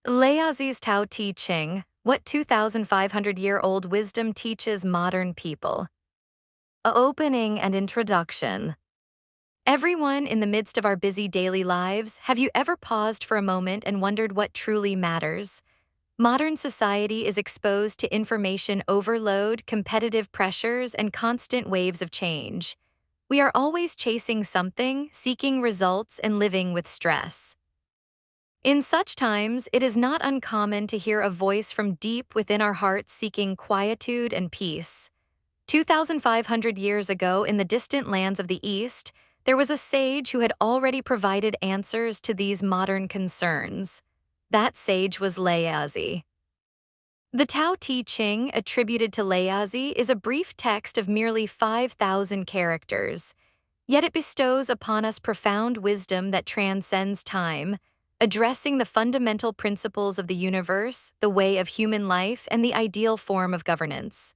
Laozi's Tao Te Ching, what 2,500-year-old wisdom teaches modern people. Opening and introduction. Everyone in the midst of our busy daily lives, have you ever paused for a moment and wondered what truly matters? Modern society is exposed to information overload, competitive pressures, and constant waves of change. We are always chasing something, seeking results, and living with stress. In such times, it is not uncommon to hear a voice from deep within our hearts seeking quietude and peace. 2,500 years ago, in the distant lands of the East, there was a sage who had already provided answers to these modern concerns. That sage was Laozi. The Tao Te Ching, attributed to Laozi, is a brief text of merely 5,000 characters. Yet it bestows upon us profound wisdom that transcends time, addressing the fundamental principles of the universe, the way of human life, and the ideal form of governance.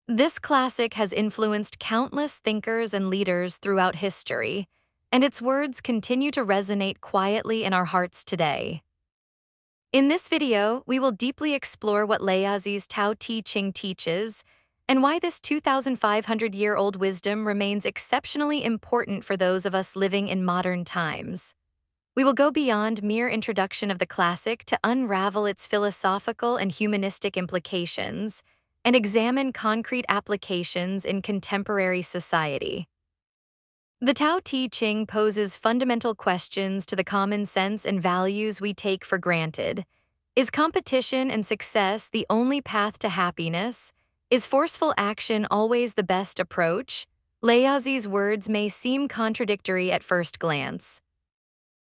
This classic has influenced countless thinkers and leaders throughout history, and its words continue to resonate quietly in our hearts today. In this video, we will deeply explore what Laozi's Tao Te Ching teaches and why this 2,500-year-old wisdom remains exceptionally important for those of us living in modern times. We will go beyond mere introduction of the classic to unravel its philosophical and humanistic implications and examine concrete applications in contemporary society. The Tao Te Ching poses fundamental questions to the common sense and values we take for granted. Is competition and success the only path to happiness? Is forceful action always the best approach? Laozi's words may seem contradictory at first glance.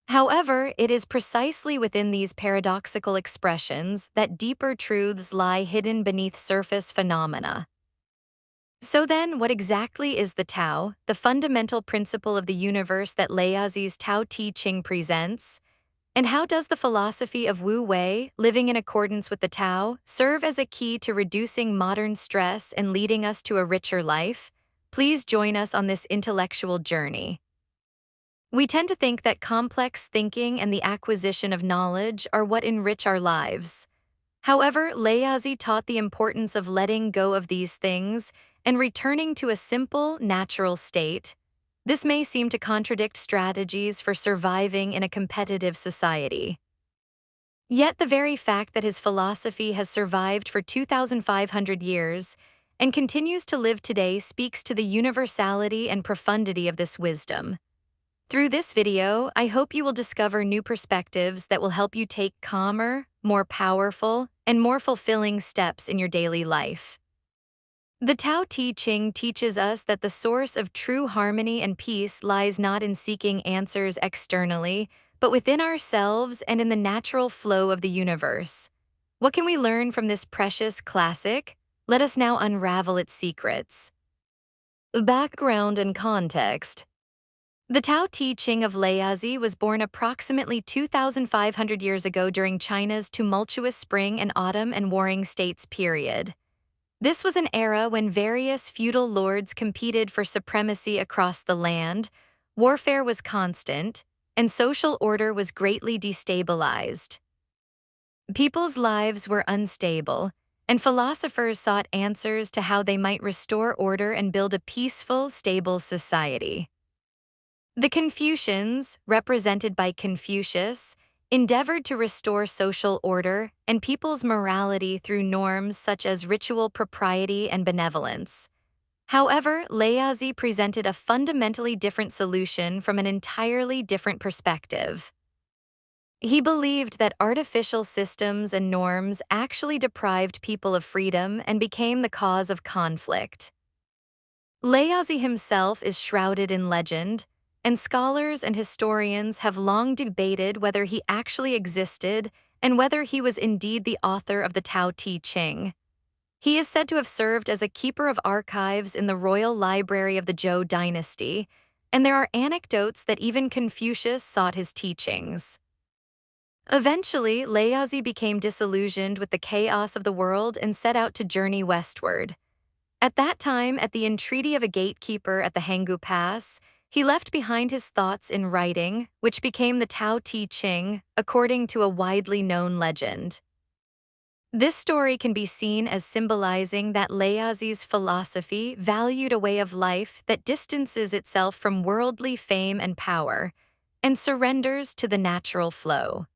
However, it is precisely within these paradoxical expressions that deeper truths lie hidden beneath surface phenomena. So then, what exactly is the Tao, the fundamental principle of the universe that Laozi's Tao Te Ching presents? And how does the philosophy of Wu Wei, living in accordance with the Tao, serve as a key to reducing modern stress and leading us to a richer life? Please join us on this intellectual journey. We tend to think that complex thinking and the acquisition of knowledge are what enrich our lives. However, Laozi taught the importance of letting go of these things and returning to a simple, natural state. This may seem to contradict strategies for surviving in a competitive society. Yet the very fact that his philosophy has survived for 2,500 years and continues to live today speaks to the universality and profundity of this wisdom. Through this video, I hope you will discover new perspectives that will help you take calmer, more powerful, and more fulfilling steps in your daily life. The Tao Te Ching teaches us that the source of true harmony and peace lies not in seeking answers externally, but within ourselves and in the natural flow of the universe. What can we learn from this precious classic? Let us now unravel its secrets. Background and context. The Tao Te Ching of Laozi was born approximately 2,500 years ago during China's tumultuous spring and autumn and warring states period. This was an era when various feudal lords competed for supremacy across the land, warfare was constant, and social order was greatly destabilized. People's lives were unstable, and philosophers sought answers to how they might restore order and build a peaceful, stable society. The Confucians, represented by Confucius, endeavored to restore social order and people's morality through norms such as ritual propriety and benevolence. However, Laozi presented a fundamentally different solution from an entirely different perspective. He believed that artificial systems and norms actually deprived people of freedom and became the cause of conflict. Laozi himself is shrouded in legend, and scholars and historians have long debated whether he actually existed and whether he was indeed the author of the Tao Te Ching. He is said to have served as a keeper of archives in the royal library of the Zhou dynasty, and there are anecdotes that even Confucius sought his teachings. Eventually, Laozi became disillusioned with the chaos of the world and set out to journey westward. At that time, at the entreaty of a gatekeeper at the Hanggu Pass, He left behind his thoughts in writing, which became the Tao Te Ching, according to a widely known legend. This story can be seen as symbolizing that Laozi's philosophy valued a way of life that distances itself from worldly fame and power and surrenders to the natural flow.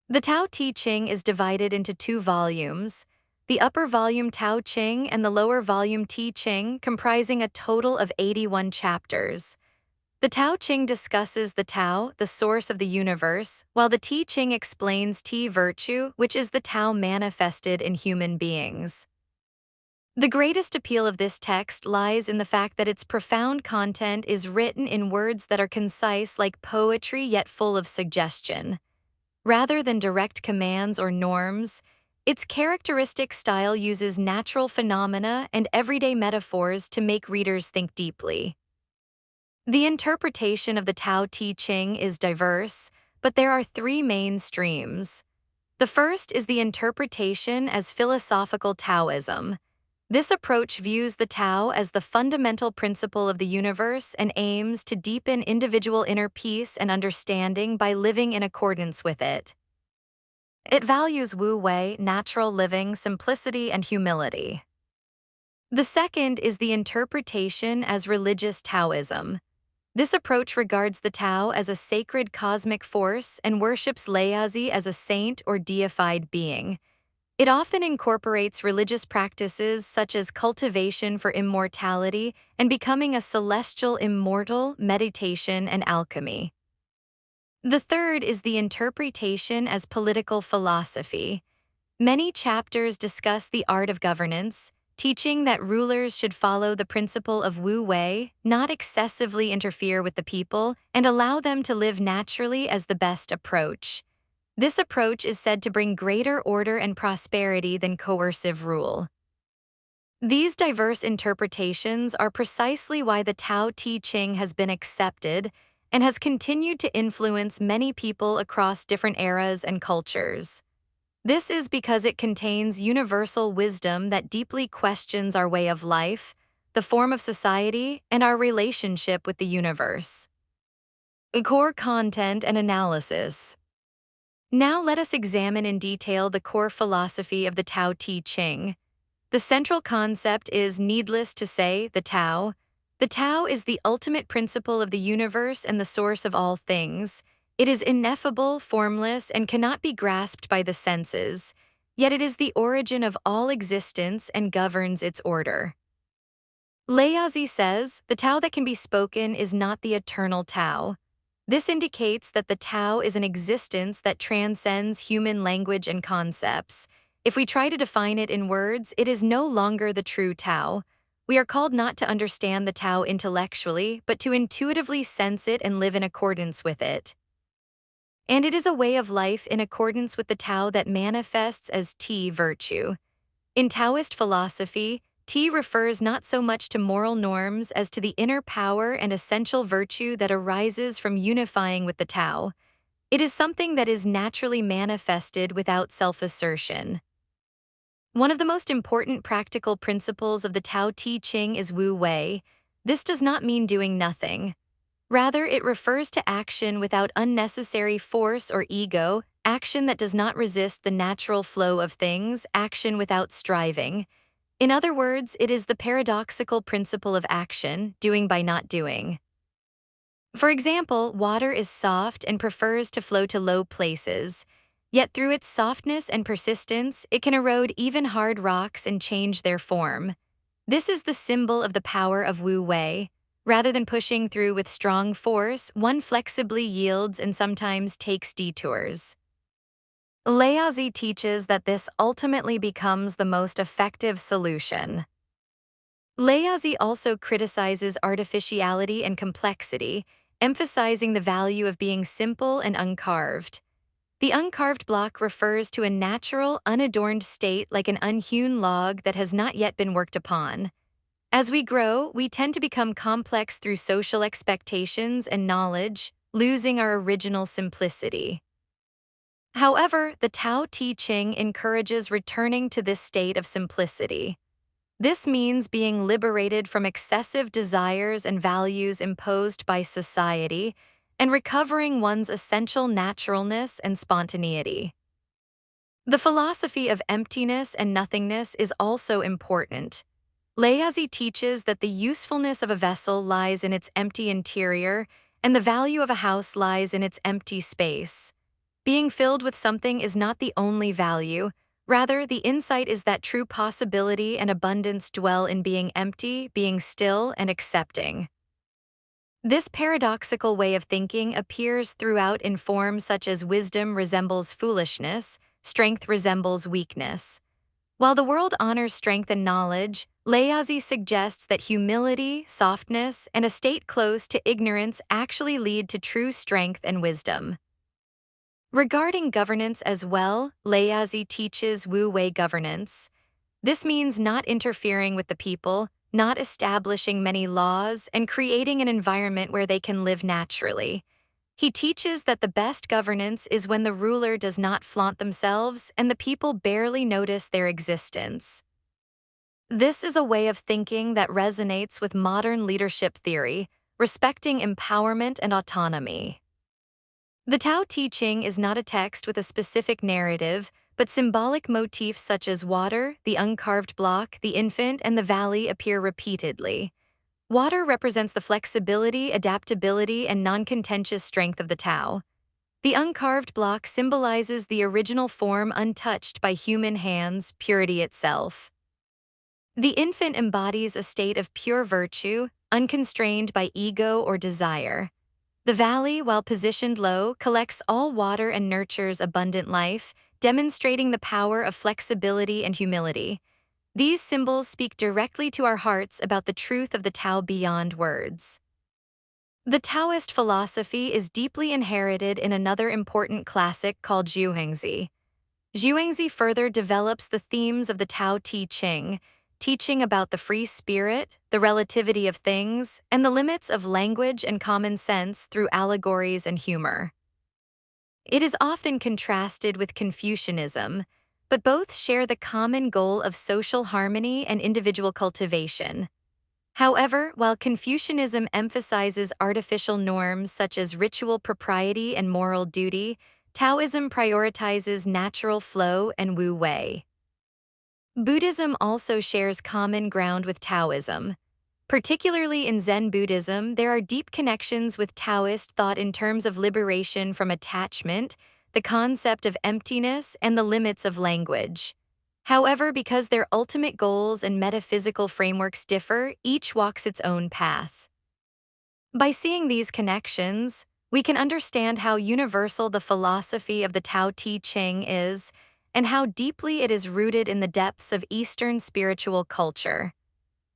The Tao Te Ching is divided into two volumes, the upper volume Tao Ching and the lower volume Te Ching, comprising a total of 81 chapters. The Tao Ching discusses the Tao, the source of the universe, while the Te Ching explains Te virtue, which is the Tao manifested in human beings. The greatest appeal of this text lies in the fact that its profound content is written in words that are concise like poetry yet full of suggestion. Rather than direct commands or norms, its characteristic style uses natural phenomena and everyday metaphors to make readers think deeply. The interpretation of the Tao Te Ching is diverse, but there are three main streams. The first is the interpretation as philosophical Taoism. This approach views the Tao as the fundamental principle of the universe and aims to deepen individual inner peace and understanding by living in accordance with it. It values Wu Wei, natural living, simplicity, and humility. The second is the interpretation as religious Taoism. This approach regards the Tao as a sacred cosmic force and worships Laozi as a saint or deified being. It often incorporates religious practices such as cultivation for immortality and becoming a celestial immortal, meditation, and alchemy. The third is the interpretation as political philosophy. Many chapters discuss the art of governance, teaching that rulers should follow the principle of Wu Wei, not excessively interfere with the people, and allow them to live naturally as the best approach. This approach is said to bring greater order and prosperity than coercive rule. These diverse interpretations are precisely why the Tao Te Ching has been accepted and has continued to influence many people across different eras and cultures. This is because it contains universal wisdom that deeply questions our way of life, the form of society, and our relationship with the universe. Core content and analysis. Now let us examine in detail the core philosophy of the Tao Te Ching. The central concept is, needless to say, the Tao. The Tao is the ultimate principle of the universe and the source of all things. It is ineffable, formless, and cannot be grasped by the senses, yet it is the origin of all existence and governs its order. Laozi says, the Tao that can be spoken is not the eternal Tao. This indicates that the Tao is an existence that transcends human language and concepts. If we try to define it in words, it is no longer the true Tao. We are called not to understand the Tao intellectually, but to intuitively sense it and live in accordance with it. And it is a way of life in accordance with the Tao that manifests as Te virtue. In Taoist philosophy, Te refers not so much to moral norms as to the inner power and essential virtue that arises from unifying with the Tao. It is something that is naturally manifested without self-assertion. One of the most important practical principles of the Tao Te Ching is Wu Wei. This does not mean doing nothing. Rather, it refers to action without unnecessary force or ego, action that does not resist the natural flow of things, action without striving. In other words, it is the paradoxical principle of action, doing by not doing. For example, water is soft and prefers to flow to low places, yet through its softness and persistence, it can erode even hard rocks and change their form. This is the symbol of the power of Wu Wei. Rather than pushing through with strong force, one flexibly yields and sometimes takes detours. Laozi teaches that this ultimately becomes the most effective solution. Laozi also criticizes artificiality and complexity, emphasizing the value of being simple and uncarved. The uncarved block refers to a natural, unadorned state like an unhewn log that has not yet been worked upon. As we grow, we tend to become complex through social expectations and knowledge, losing our original simplicity. However, the Tao Te Ching encourages returning to this state of simplicity. This means being liberated from excessive desires and values imposed by society and recovering one's essential naturalness and spontaneity. The philosophy of emptiness and nothingness is also important. Laozi teaches that the usefulness of a vessel lies in its empty interior, and the value of a house lies in its empty space. Being filled with something is not the only value. Rather, the insight is that true possibility and abundance dwell in being empty, being still, and accepting. This paradoxical way of thinking appears throughout in forms such as wisdom resembles foolishness, strength resembles weakness. While the world honors strength and knowledge, Laozi suggests that humility, softness, and a state close to ignorance actually lead to true strength and wisdom. Regarding governance as well, Laozi teaches Wu Wei governance. This means not interfering with the people, not establishing many laws, and creating an environment where they can live naturally. He teaches that the best governance is when the ruler does not flaunt themselves and the people barely notice their existence. This is a way of thinking that resonates with modern leadership theory, respecting empowerment and autonomy. The Tao Te Ching is not a text with a specific narrative, but symbolic motifs such as water, the uncarved block, the infant, and the valley appear repeatedly. Water represents the flexibility, adaptability, and non-contentious strength of the Tao. The uncarved block symbolizes the original form untouched by human hands, purity itself. The infant embodies a state of pure virtue, unconstrained by ego or desire. The valley, while positioned low, collects all water and nurtures abundant life, demonstrating the power of flexibility and humility. These symbols speak directly to our hearts about the truth of the Tao beyond words. The Taoist philosophy is deeply inherited in another important classic called Zhuangzi. Zhuangzi further develops the themes of the Tao Te Ching, teaching about the free spirit, the relativity of things, and the limits of language and common sense through allegories and humor. It is often contrasted with Confucianism, but both share the common goal of social harmony and individual cultivation. However, while Confucianism emphasizes artificial norms such as ritual propriety and moral duty, Taoism prioritizes natural flow and Wu Wei. Buddhism also shares common ground with Taoism. Particularly in Zen Buddhism, there are deep connections with Taoist thought in terms of liberation from attachment, the concept of emptiness, and the limits of language. However, because their ultimate goals and metaphysical frameworks differ, each walks its own path. By seeing these connections, we can understand how universal the philosophy of the Tao Te Ching is and how deeply it is rooted in the depths of Eastern spiritual culture.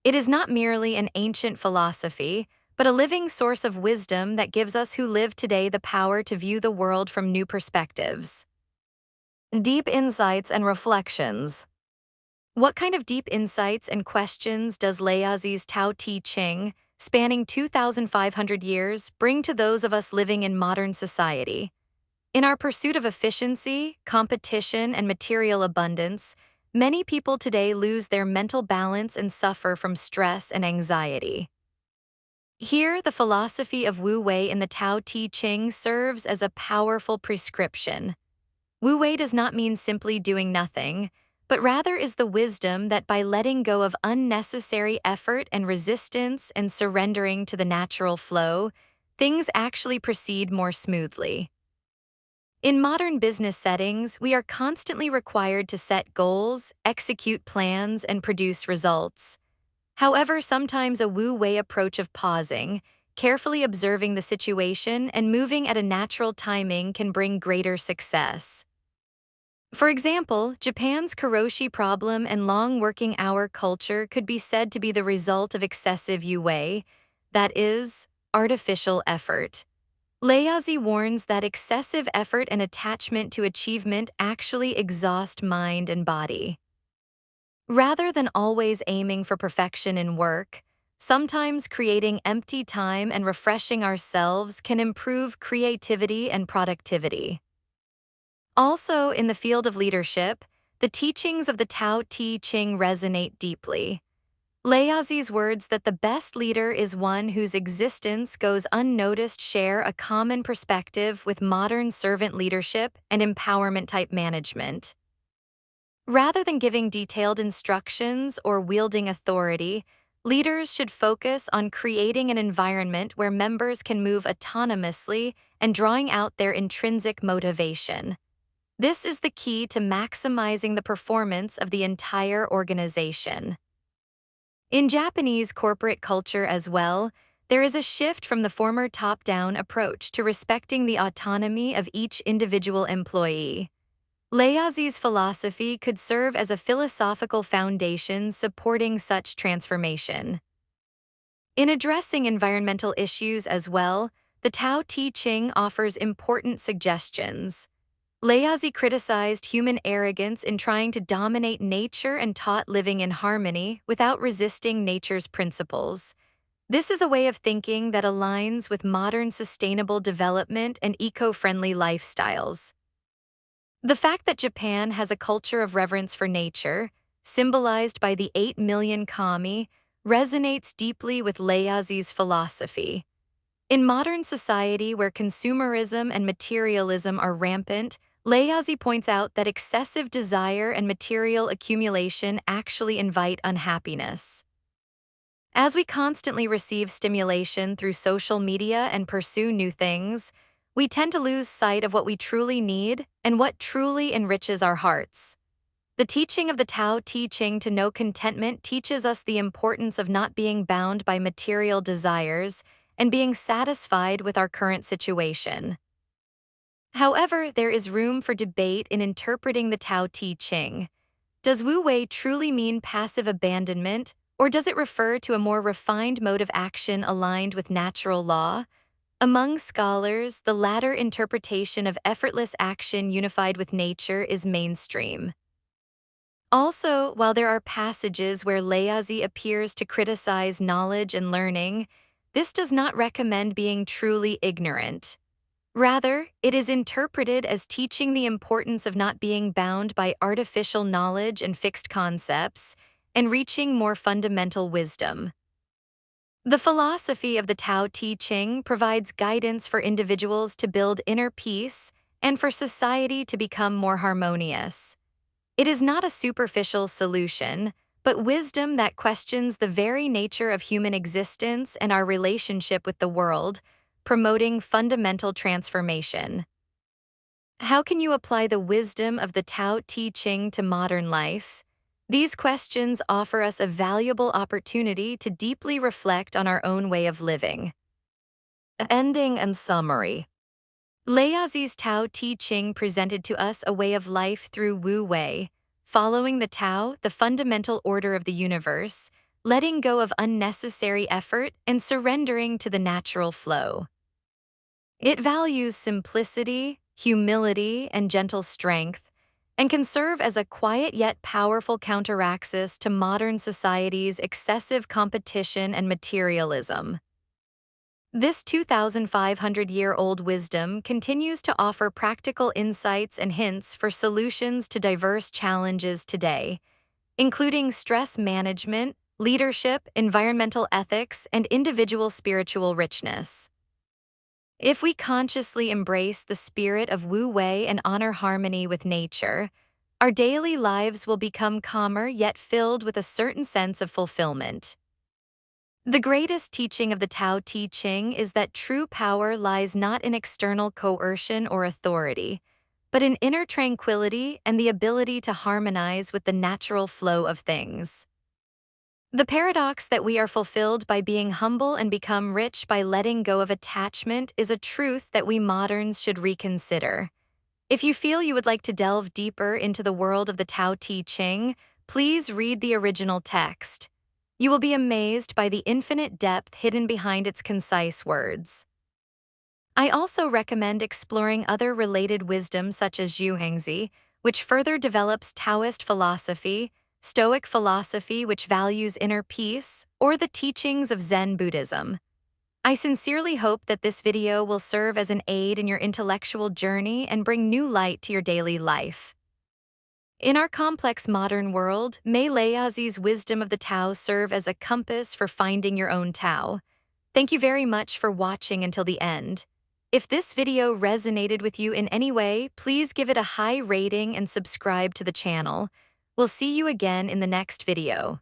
It is not merely an ancient philosophy, but a living source of wisdom that gives us who live today the power to view the world from new perspectives. Deep insights and reflections. What kind of deep insights and questions does Laozi's Tao Te Ching, spanning 2,500 years, bring to those of us living in modern society? In our pursuit of efficiency, competition, and material abundance, many people today lose their mental balance and suffer from stress and anxiety. Here, the philosophy of Wu Wei in the Tao Te Ching serves as a powerful prescription. Wu Wei does not mean simply doing nothing, but rather is the wisdom that by letting go of unnecessary effort and resistance and surrendering to the natural flow, things actually proceed more smoothly. In modern business settings, we are constantly required to set goals, execute plans, and produce results. However, sometimes a Wu Wei approach of pausing, carefully observing the situation, and moving at a natural timing can bring greater success. For example, Japan's Karoshi problem and long working hour culture could be said to be the result of excessive Wu Wei, that is, artificial effort. Laozi warns that excessive effort and attachment to achievement actually exhaust mind and body. Rather than always aiming for perfection in work, sometimes creating empty time and refreshing ourselves can improve creativity and productivity. Also, in the field of leadership, the teachings of the Tao Te Ching resonate deeply. Laozi's words that the best leader is one whose existence goes unnoticed share a common perspective with modern servant leadership and empowerment type management. Rather than giving detailed instructions or wielding authority, leaders should focus on creating an environment where members can move autonomously and drawing out their intrinsic motivation. This is the key to maximizing the performance of the entire organization. In Japanese corporate culture as well, there is a shift from the former top-down approach to respecting the autonomy of each individual employee. Laozi's philosophy could serve as a philosophical foundation supporting such transformation. In addressing environmental issues as well, the Tao Te Ching offers important suggestions. Laozi criticized human arrogance in trying to dominate nature and taught living in harmony without resisting nature's principles. This is a way of thinking that aligns with modern sustainable development and eco-friendly lifestyles. The fact that Japan has a culture of reverence for nature, symbolized by the 8 million kami, resonates deeply with Laozi's philosophy. In modern society where consumerism and materialism are rampant, Laozi points out that excessive desire and material accumulation actually invite unhappiness. As we constantly receive stimulation through social media and pursue new things, we tend to lose sight of what we truly need and what truly enriches our hearts. The teaching of the Tao Te Ching to know contentment teaches us the importance of not being bound by material desires and being satisfied with our current situation. However, there is room for debate in interpreting the Tao Te Ching. Does Wu Wei truly mean passive abandonment, or does it refer to a more refined mode of action aligned with natural law? Among scholars, the latter interpretation of effortless action unified with nature is mainstream. Also, while there are passages where Laozi appears to criticize knowledge and learning, this does not recommend being truly ignorant. Rather, it is interpreted as teaching the importance of not being bound by artificial knowledge and fixed concepts, and reaching more fundamental wisdom. The philosophy of the Tao Te Ching provides guidance for individuals to build inner peace and for society to become more harmonious. It is not a superficial solution, but wisdom that questions the very nature of human existence and our relationship with the world, promoting fundamental transformation. How can you apply the wisdom of the Tao Te Ching to modern life? These questions offer us a valuable opportunity to deeply reflect on our own way of living. Ending and summary. Laozi's Tao Te Ching presented to us a way of life through Wu Wei, following the Tao, the fundamental order of the universe, letting go of unnecessary effort and surrendering to the natural flow. It values simplicity, humility, and gentle strength, and can serve as a quiet yet powerful counteraxis to modern society's excessive competition and materialism. This 2,500-year-old wisdom continues to offer practical insights and hints for solutions to diverse challenges today, including stress management, leadership, environmental ethics, and individual spiritual richness. If we consciously embrace the spirit of Wu Wei and honor harmony with nature, our daily lives will become calmer yet filled with a certain sense of fulfillment. The greatest teaching of the Tao Te Ching is that true power lies not in external coercion or authority, but in inner tranquility and the ability to harmonize with the natural flow of things. The paradox that we are fulfilled by being humble and become rich by letting go of attachment is a truth that we moderns should reconsider. If you feel you would like to delve deeper into the world of the Tao Te Ching, please read the original text. You will be amazed by the infinite depth hidden behind its concise words. I also recommend exploring other related wisdom such as Zhuangzi, which further develops Taoist philosophy, Stoic philosophy which values inner peace, or the teachings of Zen Buddhism. I sincerely hope that this video will serve as an aid in your intellectual journey and bring new light to your daily life. In our complex modern world, may Laozi's wisdom of the Tao serve as a compass for finding your own Tao. Thank you very much for watching until the end. If this video resonated with you in any way, please give it a high rating and subscribe to the channel. We'll see you again in the next video.